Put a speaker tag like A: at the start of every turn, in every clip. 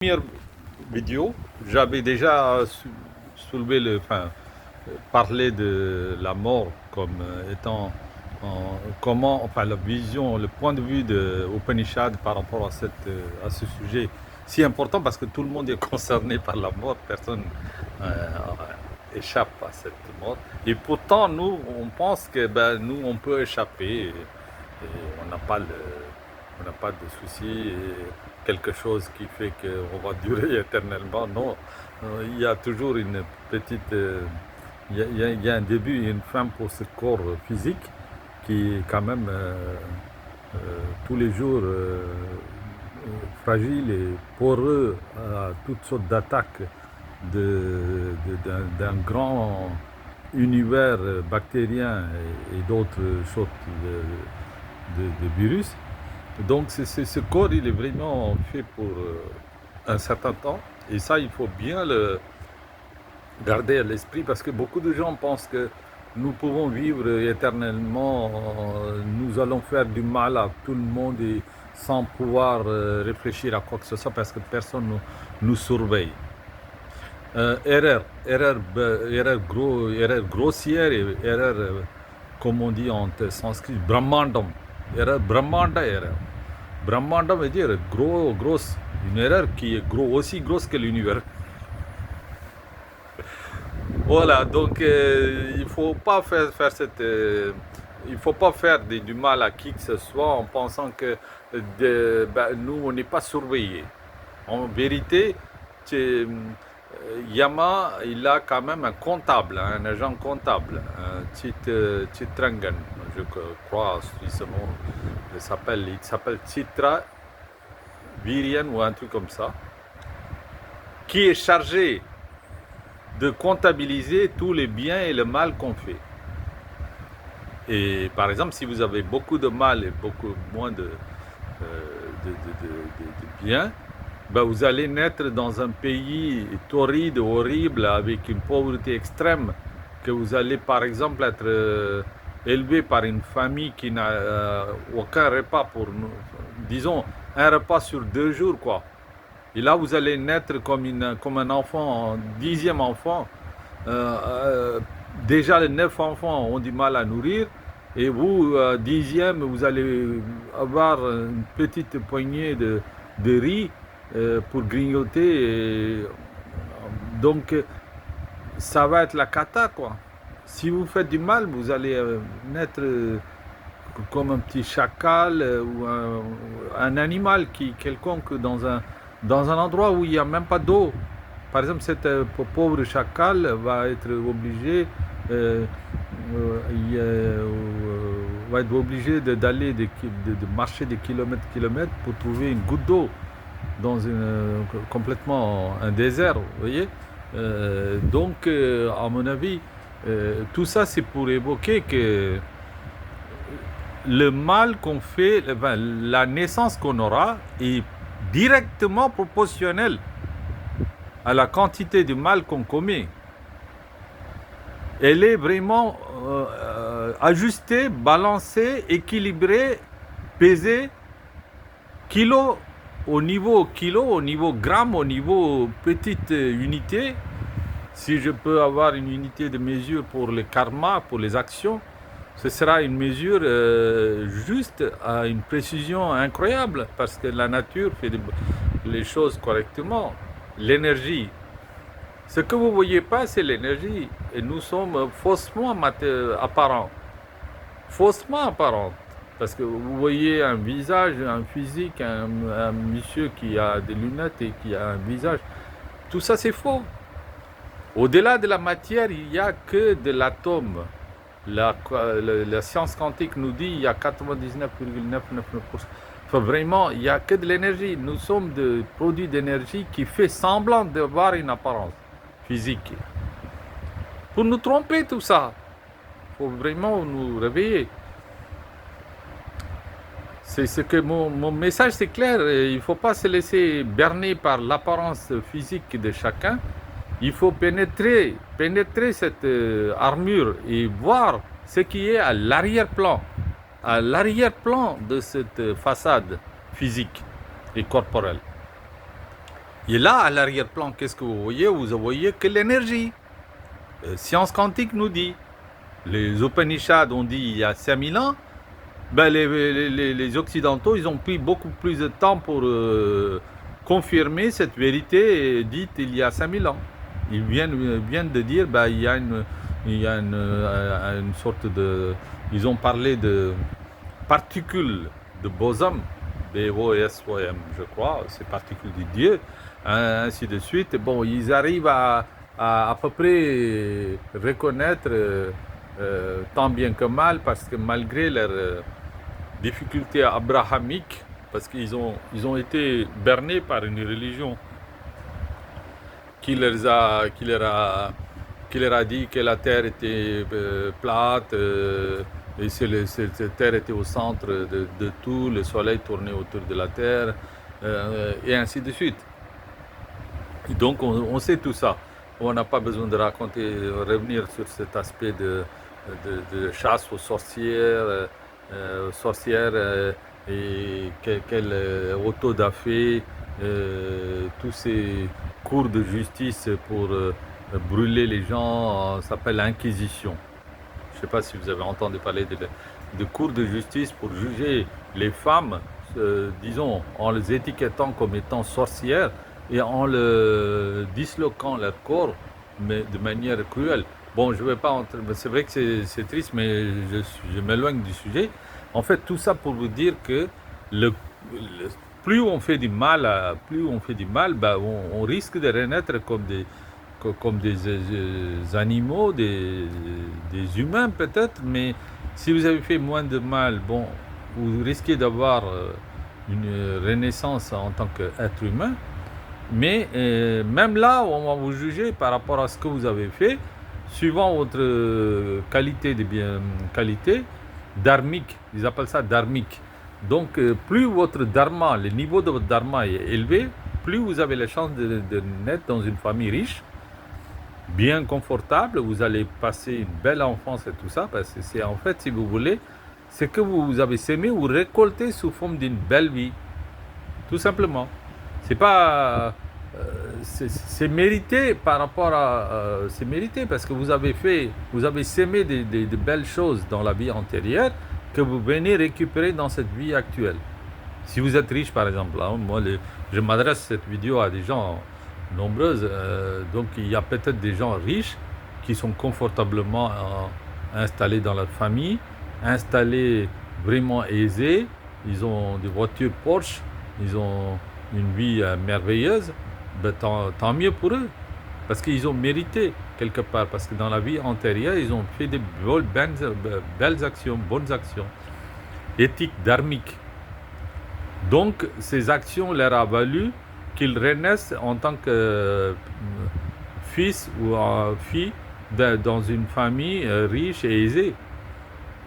A: Première vidéo, j'avais déjà parlé de la mort comme étant la vision, le point de vue de Upanishad par rapport à ce sujet si important parce que tout le monde est concerné par la mort, personne échappe à cette mort. Et pourtant, nous, on pense que nous, on peut échapper et on n'a pas de soucis, quelque chose qui fait qu'on va durer éternellement. Non, il y a toujours une petite... il y a un début et une fin pour ce corps physique qui est quand même tous les jours fragile et poreux à toutes sortes d'attaques d'un grand univers bactérien et d'autres sortes de virus. Donc ce corps, il est vraiment fait pour un certain temps. Et ça, il faut bien le garder à l'esprit parce que beaucoup de gens pensent que nous pouvons vivre éternellement, nous allons faire du mal à tout le monde et sans pouvoir réfléchir à quoi que ce soit parce que personne nous surveille. Erreur grossière et erreur, comme on dit en sanskrit, brahmandam. Erreur, brahmanda erreur. Brahmanda veut dire grosse, une erreur qui est aussi grosse que l'univers. Voilà, donc il faut pas faire il faut pas faire du mal à qui que ce soit en pensant que nous, on n'est pas surveillés. En vérité, Yama, il a quand même un comptable, un agent comptable, un Chitrangan, je crois, suissemment, il s'appelle Chitra Virian ou un truc comme ça, qui est chargé de comptabiliser tous les biens et le mal qu'on fait. Et par exemple, si vous avez beaucoup de mal et beaucoup moins de biens, vous allez naître dans un pays torride, horrible, avec une pauvreté extrême, que vous allez par exemple être élevé par une famille qui n'a aucun repas pour nous, disons un repas sur 2 jours, quoi. Et là, vous allez naître comme un enfant, un 10e enfant. Déjà, les 9 enfants ont du mal à nourrir. Et vous, 10e, vous allez avoir une petite poignée de riz pour grignoter. Donc, ça va être la cata, quoi. Si vous faites du mal, vous allez naître comme un petit chacal ou un animal quelconque dans un endroit où il n'y a même pas d'eau. Par exemple, cet pauvre chacal va être obligé, d'aller de marcher des kilomètres pour trouver une goutte d'eau dans complètement un désert, vous voyez. Donc, à mon avis, tout ça c'est pour évoquer que le mal qu'on fait, la naissance qu'on aura est directement proportionnelle à la quantité de mal qu'on commet. Elle est vraiment ajustée, balancée, équilibrée, pesée, kilo au niveau gramme, au niveau petite unité. Si je peux avoir une unité de mesure pour le karma, pour les actions, ce sera une mesure juste à une précision incroyable parce que la nature fait les choses correctement. L'énergie, ce que vous ne voyez pas, c'est l'énergie. Et nous sommes faussement apparents. Faussement apparents. Parce que vous voyez un visage, un physique, un monsieur qui a des lunettes et qui a un visage. Tout ça, c'est faux. Au-delà de la matière, il n'y a que de l'atome. La science quantique nous dit qu'il y a 99,999%. Enfin, vraiment, il n'y a que de l'énergie. Nous sommes des produits d'énergie qui fait semblant d'avoir une apparence physique. Pour nous tromper, tout ça, il faut vraiment nous réveiller. C'est ce que mon message, c'est clair. Il ne faut pas se laisser berner par l'apparence physique de chacun. Il faut pénétrer cette armure et voir ce qui est à l'arrière-plan de cette façade physique et corporelle. Et là, à l'arrière-plan, qu'est-ce que vous voyez? Vous voyez que l'énergie. Science quantique nous dit. Les Upanishads ont dit il y a 5000 ans. Ben, les Occidentaux, ils ont pris beaucoup plus de temps pour confirmer cette vérité dite il y a 5000 ans. Ils viennent de dire ben, il y a une sorte de... Ils ont parlé de particules de bosom, B-O-S-O-M, je crois, ces particules de Dieu, ainsi de suite. Bon, ils arrivent à peu près reconnaître tant bien que mal, parce que malgré leurs difficultés abrahamiques, parce ils ont été bernés par une religion qui leur a dit que la terre était plate, et cette terre était au centre de tout, le soleil tournait autour de la terre, et ainsi de suite. Et donc on sait tout ça. On n'a pas besoin de raconter, revenir sur cet aspect de chasse aux sorcières et quel auto-da-fé, tous ces cours de justice pour brûler les gens, s'appelle l'inquisition. Je ne sais pas si vous avez entendu parler de cours de justice pour juger les femmes, disons, en les étiquetant comme étant sorcières et en le disloquant leur corps, mais de manière cruelle. Bon, je ne vais pas entrer, c'est vrai que c'est triste, mais je m'éloigne du sujet. En fait, tout ça pour vous dire que plus on fait du mal, ben, on risque de renaître comme des animaux, des humains peut-être, mais si vous avez fait moins de mal, bon, vous risquez d'avoir une renaissance en tant qu'être humain, mais même là, on va vous juger par rapport à ce que vous avez fait, suivant votre qualité dharmique, ils appellent ça dharmique. Donc, plus votre dharma, le niveau de votre dharma est élevé, plus vous avez la chance de naître dans une famille riche, bien confortable, vous allez passer une belle enfance et tout ça, parce que c'est en fait, si vous voulez, ce que vous avez semé ou récolté sous forme d'une belle vie, tout simplement. C'est pas, c'est mérité par rapport à, c'est mérité parce que vous avez semé de belles choses dans la vie antérieure que vous venez récupérer dans cette vie actuelle. Si vous êtes riche, par exemple, hein, moi, je m'adresse cette vidéo à des gens nombreuses, donc il y a peut-être des gens riches qui sont confortablement installés dans leur famille, installés vraiment aisés, ils ont des voitures Porsche, ils ont une vie merveilleuse, ben, tant mieux pour eux, parce qu'ils ont mérité quelque part, parce que dans la vie antérieure, ils ont fait des belles actions, bonnes actions, éthiques, dharmiques. Donc, ces actions leur ont valu qu'ils renaissent en tant que fils ou fille dans une famille riche et aisée.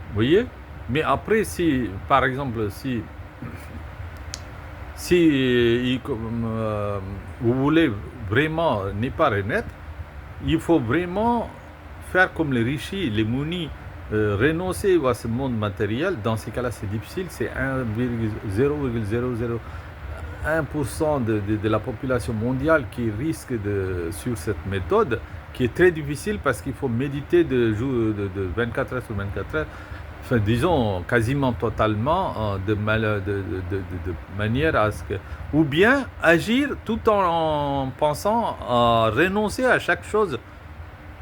A: Vous voyez? Mais après, si, par exemple, si vous voulez vraiment ne pas renaître, il faut vraiment faire comme les rishis, les munis, renoncer à ce monde matériel. Dans ces cas-là, c'est difficile, c'est 0,001% de la population mondiale qui risque sur cette méthode, qui est très difficile parce qu'il faut méditer de 24 heures sur 24 heures, enfin, disons quasiment totalement, de manière à ce que... Ou bien agir tout en pensant à renoncer à chaque chose.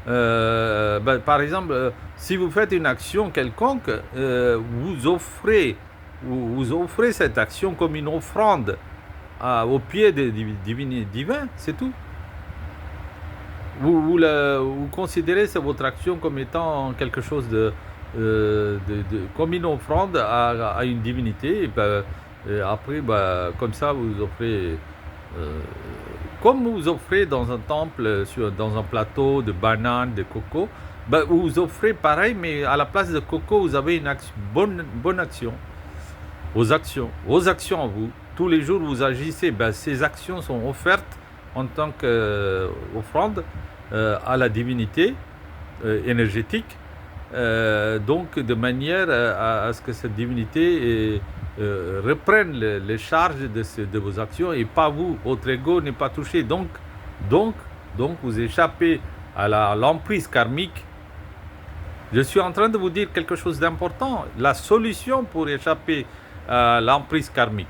A: Ben, par exemple, si vous faites une action quelconque, vous offrez cette action comme une offrande au pied des divins, c'est tout. Vous considérez votre action comme étant quelque chose comme une offrande à une divinité, et ben, après, ben, comme ça, vous offrez, comme vous offrez dans un temple, dans un plateau de bananes, de coco, ben, vous offrez pareil, mais à la place de coco, vous avez une bonne action. Vos actions à vous. Tous les jours, vous agissez, ben, ces actions sont offertes en tant qu'offrande à la divinité énergétique, donc de manière à ce que cette divinité reprenne les charges de vos actions et pas vous. Votre ego n'est pas touché. Donc, vous échappez à l'emprise karmique. Je suis en train de vous dire quelque chose d'important. La solution pour échapper à l'emprise karmique.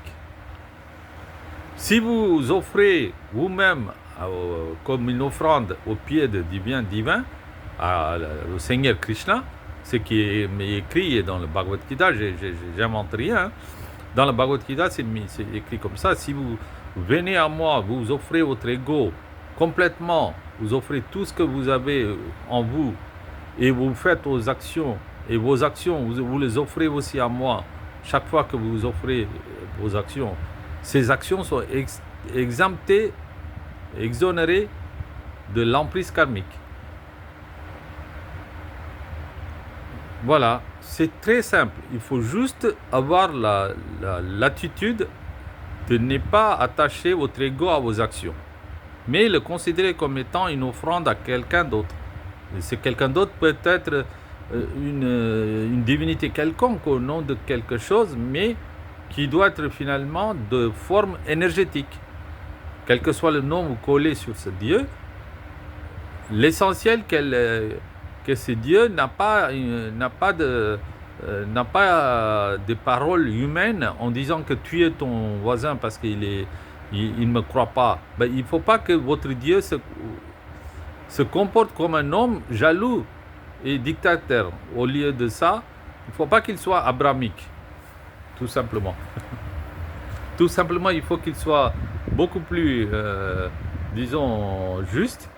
A: Si vous offrez vous-même comme une offrande au pied de divin, au Seigneur Krishna, ce qui est écrit dans le Bhagavad Gita, j'invente rien. Dans le Bhagavad Gita, c'est écrit comme ça. Si vous venez à moi, vous offrez votre ego complètement, vous offrez tout ce que vous avez en vous, et vous faites vos actions, et vos actions, vous les offrez aussi à moi. Chaque fois que vous offrez vos actions, ces actions sont exemptées, exonérées de l'emprise karmique. Voilà, c'est très simple. Il faut juste avoir l'attitude de ne pas attacher votre ego à vos actions, mais le considérer comme étant une offrande à quelqu'un d'autre. Et ce quelqu'un d'autre peut être une divinité quelconque au nom de quelque chose, mais qui doit être finalement de forme énergétique. Quel que soit le nom vous collez sur ce Dieu, l'essentiel que ce Dieu n'a pas de paroles humaines en disant que tu es ton voisin parce qu'il ne me croit pas. Ben, il ne faut pas que votre Dieu se comporte comme un homme jaloux et dictateur. Au lieu de ça, il ne faut pas qu'il soit abrahamique, tout simplement. Tout simplement, il faut qu'il soit beaucoup plus, disons, juste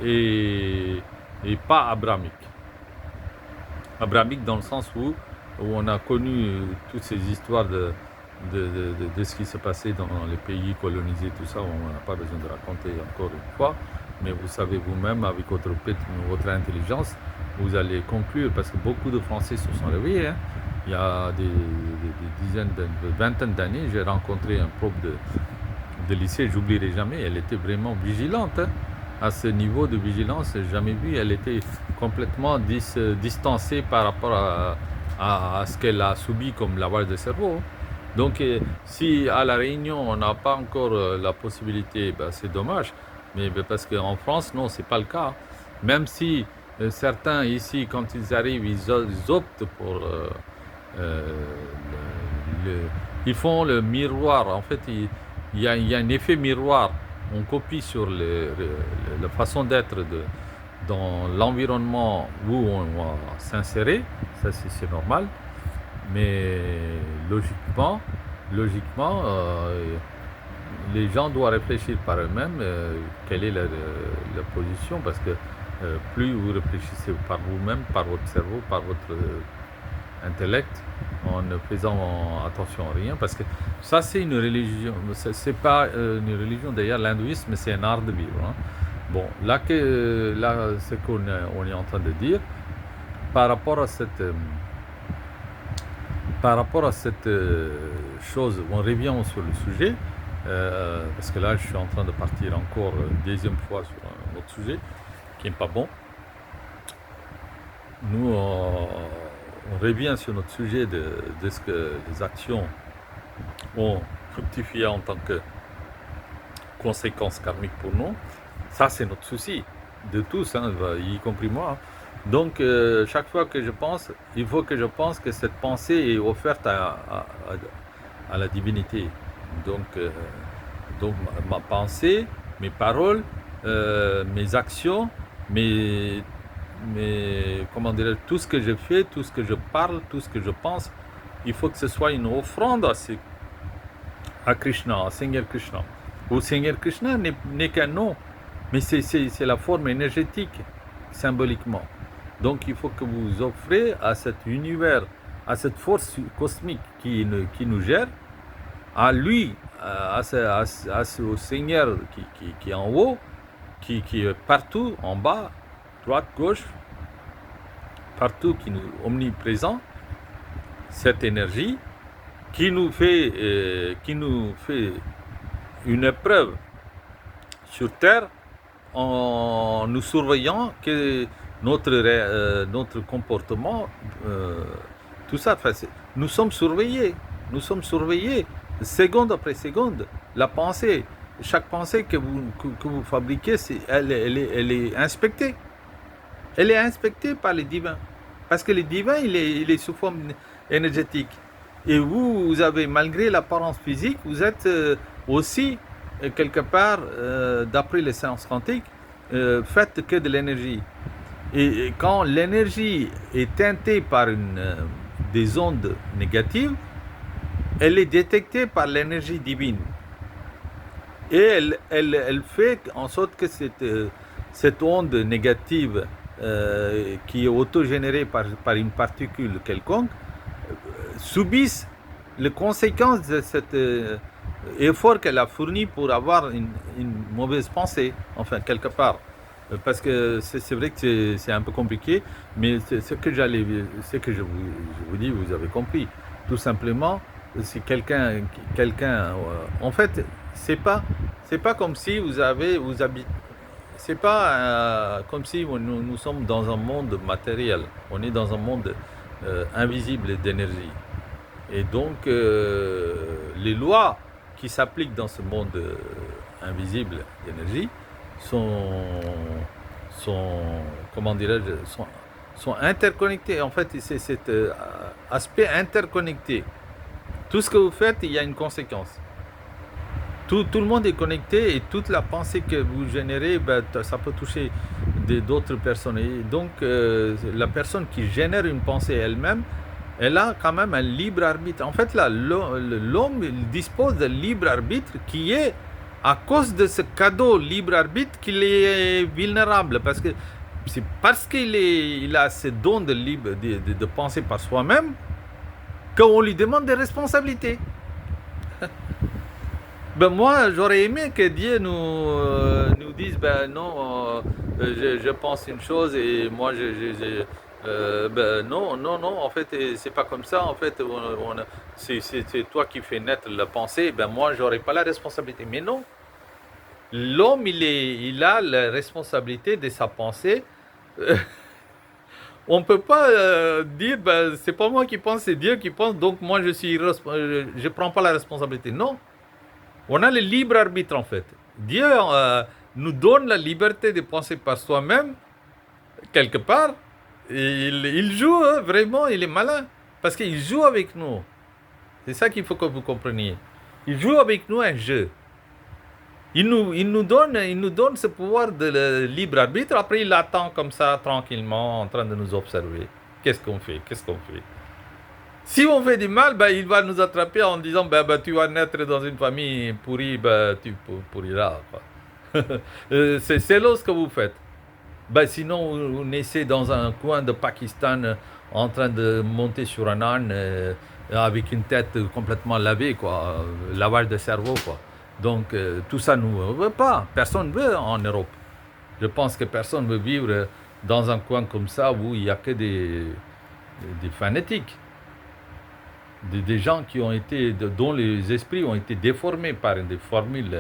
A: et pas abrahamique. Abrahamique dans le sens où on a connu toutes ces histoires de ce qui s'est passé dans les pays colonisés, tout ça, on n'a pas besoin de raconter encore une fois, mais vous savez vous-même, avec votre intelligence, vous allez conclure, parce que beaucoup de Français se sont réveillés. Hein. Il y a des dizaines, de vingtaines d'années, j'ai rencontré un prof de lycée, j'oublierai jamais, elle était vraiment vigilante. Hein. À ce niveau de vigilance, jamais vu, elle était complètement distancée par rapport à ce qu'elle a subi comme lavage de cerveau. Donc, si à La Réunion, on n'a pas encore la possibilité, ben, c'est dommage, mais parce qu'en France, non, c'est pas le cas. Même si certains ici, quand ils arrivent, ils optent pour... ils font le miroir. En fait, il y a un effet miroir. On copie sur la façon d'être dans l'environnement où on va s'insérer. Ça, c'est normal. Mais logiquement, les gens doivent réfléchir par eux-mêmes quelle est la position, parce que plus vous réfléchissez par vous-même, par votre cerveau, par votre intellect, en ne faisant attention à rien, parce que ça c'est une religion, c'est pas une religion d'ailleurs, l'hindouisme c'est un art de vivre. Hein. Bon, là ce qu'on est en train de dire, par rapport à cette chose, on revient sur le sujet, parce que là je suis en train de partir encore une deuxième fois sur un autre sujet qui n'est pas bon. Nous, on revient sur notre sujet de ce que les actions ont fructifié en tant que conséquence karmique pour nous. Ça, c'est notre souci de tous, hein, y compris moi. Donc, chaque fois que je pense, il faut que je pense que cette pensée est offerte à la divinité. Donc ma pensée, mes paroles, mes actions, comment dire, tout ce que je fais, tout ce que je parle, tout ce que je pense, il faut que ce soit une offrande à Krishna, à Seigneur Krishna. Au Seigneur Krishna n'est qu'un nom, mais c'est la forme énergétique, symboliquement. Donc il faut que vous offrez à cet univers, à cette force cosmique qui nous gère, à lui, au Seigneur qui est en haut, qui est partout, en bas, droite, gauche, partout, qui nous omniprésent, cette énergie qui nous fait une épreuve sur Terre en nous surveillant que notre comportement, tout ça. nous sommes surveillés. Nous sommes surveillés seconde après seconde. La pensée, chaque pensée que vous fabriquez, elle est inspectée. Elle est inspectée par les divins. Parce que le divin, il est sous forme énergétique. Et vous avez, malgré l'apparence physique, vous êtes aussi, quelque part, d'après les sciences quantiques, faites que de l'énergie. Et quand l'énergie est teintée par des ondes négatives, elle est détectée par l'énergie divine. Et elle fait en sorte que cette onde négative qui est autogénérée par une particule quelconque subisse les conséquences de cet effort qu'elle a fourni pour avoir une mauvaise pensée, enfin, quelque part. Parce que c'est vrai que c'est un peu compliqué, mais ce que je vous dis, vous avez compris. Tout simplement, si en fait, c'est pas comme si vous habitez, c'est pas comme si nous sommes dans un monde matériel. On est dans un monde invisible d'énergie. Et donc, les lois qui s'appliquent dans ce monde invisible d'énergie sont comment dirais-je, sont interconnectées. En fait, c'est cet aspect interconnecté. Tout ce que vous faites, il y a une conséquence. Tout le monde est connecté et toute la pensée que vous générez, ben, ça peut toucher d'autres personnes. Et donc, la personne qui génère une pensée elle-même, elle a quand même un libre arbitre. En fait, là, l'homme dispose d'un libre arbitre qui est, à cause de ce cadeau libre arbitre, qu'il est vulnérable. Parce que c'est parce qu'il a ce don de penser par soi-même qu'on lui demande des responsabilités. Ben moi, j'aurais aimé que Dieu nous dise, ben non, je pense une chose et moi, ben non, en fait, c'est pas comme ça, en fait, c'est toi qui fais naître la pensée, ben moi, j'aurais pas la responsabilité. Mais non, l'homme, il a la responsabilité de sa pensée. On peut pas dire, ben, c'est pas moi qui pense, c'est Dieu qui pense, donc moi, je prends pas la responsabilité. Non. On a le libre arbitre en fait. Dieu nous donne la liberté de penser par soi-même, quelque part. Et il joue, hein, vraiment, il est malin. Parce qu'il joue avec nous. C'est ça qu'il faut que vous compreniez. Il joue avec nous un jeu. Il nous donne ce pouvoir de libre arbitre. Après, il attend comme ça, tranquillement, en train de nous observer. Qu'est-ce qu'on fait? Si on fait du mal, ben, il va nous attraper en disant ben, tu vas naître dans une famille pourrie, ben, tu pourriras. C'est ce que vous faites. Ben, sinon, vous naissez dans un coin de Pakistan en train de monter sur un âne avec une tête complètement lavée, quoi, lavage de cerveau. Quoi. Donc, tout ça, nous ne veut pas. Personne ne veut en Europe. Je pense que personne ne veut vivre dans un coin comme ça où il n'y a que des fanatiques. Des gens qui ont été, dont les esprits ont été déformés par des formules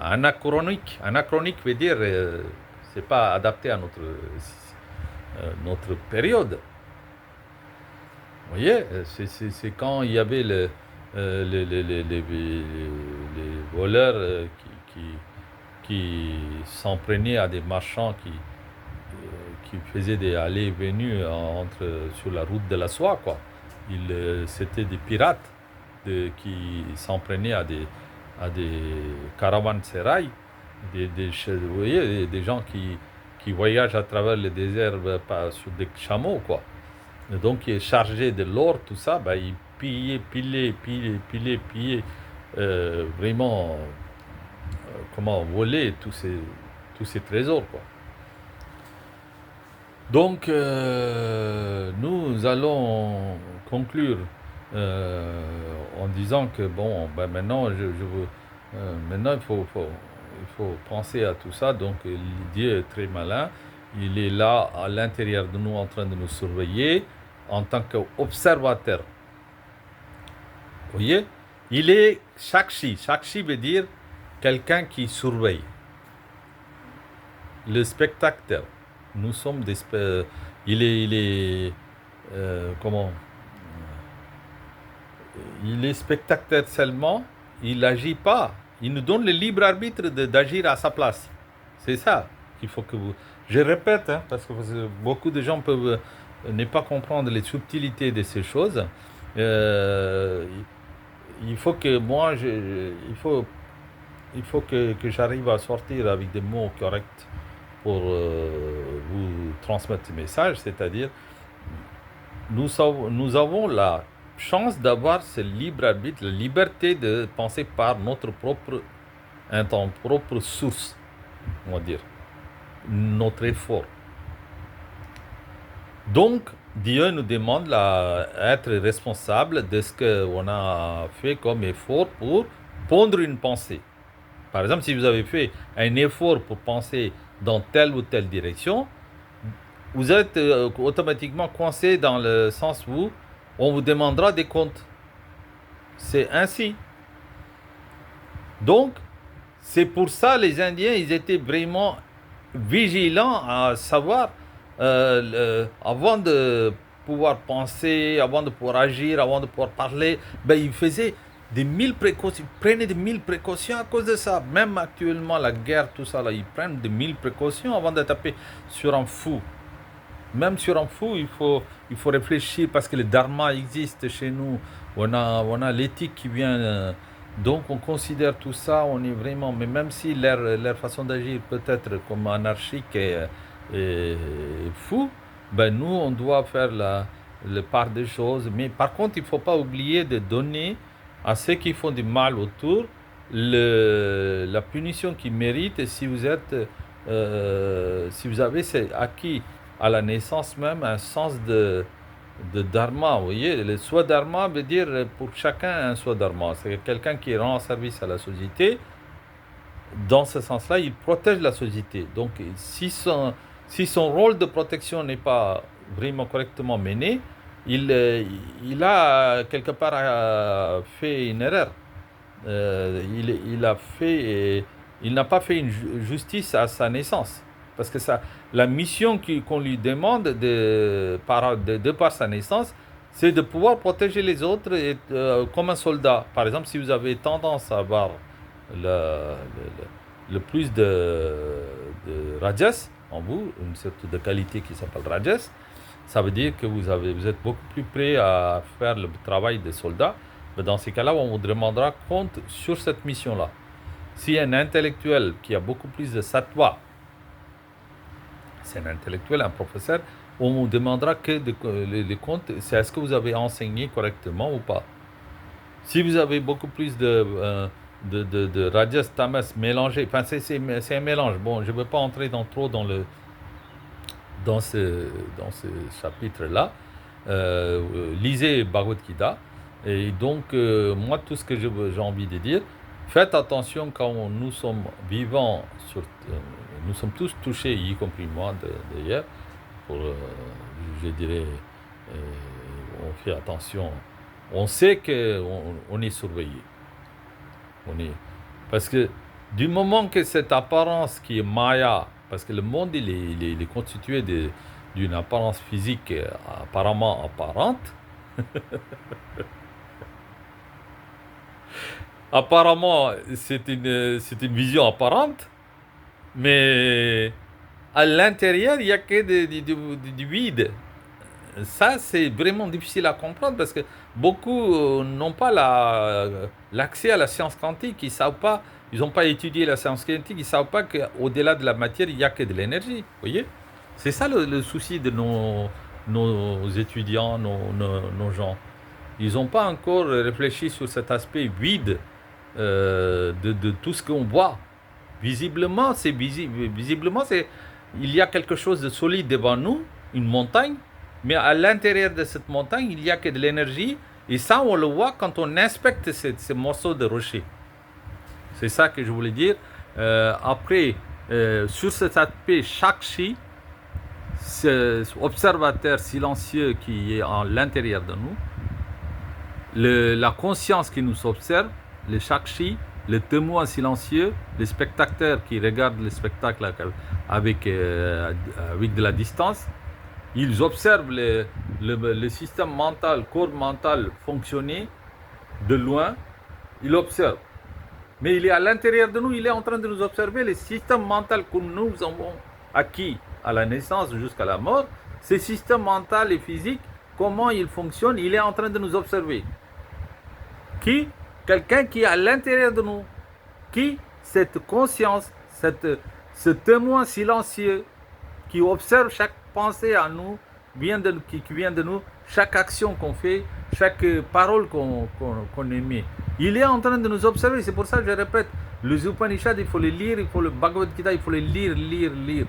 A: anachroniques. Anachronique veut dire, c'est pas adapté à notre période. Vous voyez, c'est quand il y avait les voleurs qui s'en prenaient à des marchands qui faisaient des allées et venues sur la route de la soie, quoi. C'était des pirates qui s'en prenaient à des caravansérails, vous voyez, des gens qui voyagent à travers le désert sur des chameaux, quoi. Et donc, ils chargés de l'or, tout ça, ben, ils pillaient, vraiment, comment voler tous ces trésors, quoi. Donc, nous allons conclure en disant que bon, ben maintenant, maintenant il faut penser à tout ça. Donc, Dieu est très malin. Il est là à l'intérieur de nous, en train de nous surveiller en tant qu'observateur. Vous voyez, il est Shakshi. Shakshi veut dire quelqu'un qui surveille. Le spectateur. Nous sommes il est comment il est spectateur seulement, il n'agit pas. Il nous donne le libre arbitre d'agir à sa place. C'est ça qu'il faut que vous... Je répète, hein, parce que beaucoup de gens peuvent ne pas comprendre les subtilités de ces choses. Euh, il faut que moi, il faut que j'arrive à sortir avec des mots corrects pour vous transmettre ce message, c'est-à-dire nous avons la chance d'avoir ce libre arbitre, la liberté de penser par notre propre, propre source, on va dire, notre effort. Donc, Dieu nous demande d'être responsable de ce qu'on a fait comme effort pour pondre une pensée. Par exemple, si vous avez fait un effort pour penser dans telle ou telle direction, vous êtes automatiquement coincé dans le sens où on vous demandera des comptes. C'est ainsi. Donc, c'est pour ça les Indiens, ils étaient vraiment vigilants à savoir, avant de pouvoir penser, avant de pouvoir agir, avant de pouvoir parler, ben, ils faisaient des 1000 précautions, ils prenaient des 1000 précautions à cause de ça. Même actuellement, la guerre, tout ça, là, ils prennent des 1000 précautions avant de taper sur un fou. Même sur un fou, il faut réfléchir parce que le dharma existe chez nous. On a l'éthique qui vient. Donc on considère tout ça, on est vraiment. Mais même si leur façon d'agir peut être comme anarchique et fou, ben nous, on doit faire le part des choses. Mais par contre, il ne faut pas oublier de donner à ceux qui font du mal autour la punition qu'ils méritent si vous êtes, si vous avez acquis à la naissance même un sens de dharma. Vous voyez, le swadharma veut dire pour chacun un swadharma. C'est quelqu'un qui rend service à la société. Dans ce sens-là, il protège la société. Donc, si son rôle de protection n'est pas vraiment correctement mené, il a quelque part fait une erreur. Il n'a pas fait une justice à sa naissance. Parce que la mission qu'on lui demande de par sa naissance, c'est de pouvoir protéger les autres comme un soldat. Par exemple, si vous avez tendance à avoir le plus de rajas en vous, une sorte de qualité qui s'appelle rajas, ça veut dire que vous êtes beaucoup plus prêt à faire le travail des soldats. Mais dans ces cas-là, on vous demandera compte sur cette mission-là. Si un intellectuel qui a beaucoup plus de sattva, c'est un intellectuel, un professeur, on vous demandera que les comptes, c'est est-ce que vous avez enseigné correctement ou pas. Si vous avez beaucoup plus de rajas, tamas mélangés, enfin c'est un mélange. Bon, je ne veux pas entrer trop dans ce chapitre-là. Lisez Bhagavad Gita. Et donc, moi, tout ce que j'ai envie de dire, faites attention quand nous sommes vivants, nous sommes tous touchés, y compris moi d'ailleurs, je dirais, on fait attention, on sait qu'on est surveillé. Parce que du moment que cette apparence qui est Maya, parce que le monde il est constitué d'une apparence physique apparemment apparente, apparemment c'est une vision apparente, mais à l'intérieur il n'y a que du vide. Ça, c'est vraiment difficile à comprendre parce que beaucoup n'ont pas l'accès à la science quantique. Ils n'ont pas étudié la science quantique. Ils ne savent pas qu'au-delà de la matière, il n'y a que de l'énergie. Vous voyez? C'est ça le souci de nos étudiants, nos gens. Ils n'ont pas encore réfléchi sur cet aspect vide de tout ce qu'on voit. Visiblement, il y a quelque chose de solide devant nous, une montagne. Mais à l'intérieur de cette montagne, il n'y a que de l'énergie. Et ça, on le voit quand on inspecte ces morceaux de rocher. C'est ça que je voulais dire. Après, sur cet aspect Shakshi, cet observateur silencieux qui est à l'intérieur de nous, la conscience qui nous observe, le Shakshi, le témoin silencieux, le spectateur qui regarde le spectacle avec de la distance, ils observent le système mental, corps mental fonctionner de loin, il observe. Mais il est à l'intérieur de nous, il est en train de nous observer. Le système mental que nous avons acquis à la naissance jusqu'à la mort, ce système mental et physique, comment il fonctionne, il est en train de nous observer. Qui? Quelqu'un qui est à l'intérieur de nous. Qui? Cette conscience, ce témoin silencieux qui observe chaque pensée à nous, qui vient de nous, chaque action qu'on fait, chaque parole qu'on émet. Il est en train de nous observer. C'est pour ça que je répète, les Upanishads, il faut les lire, il faut le Bhagavad Gita, il faut les lire, lire, lire.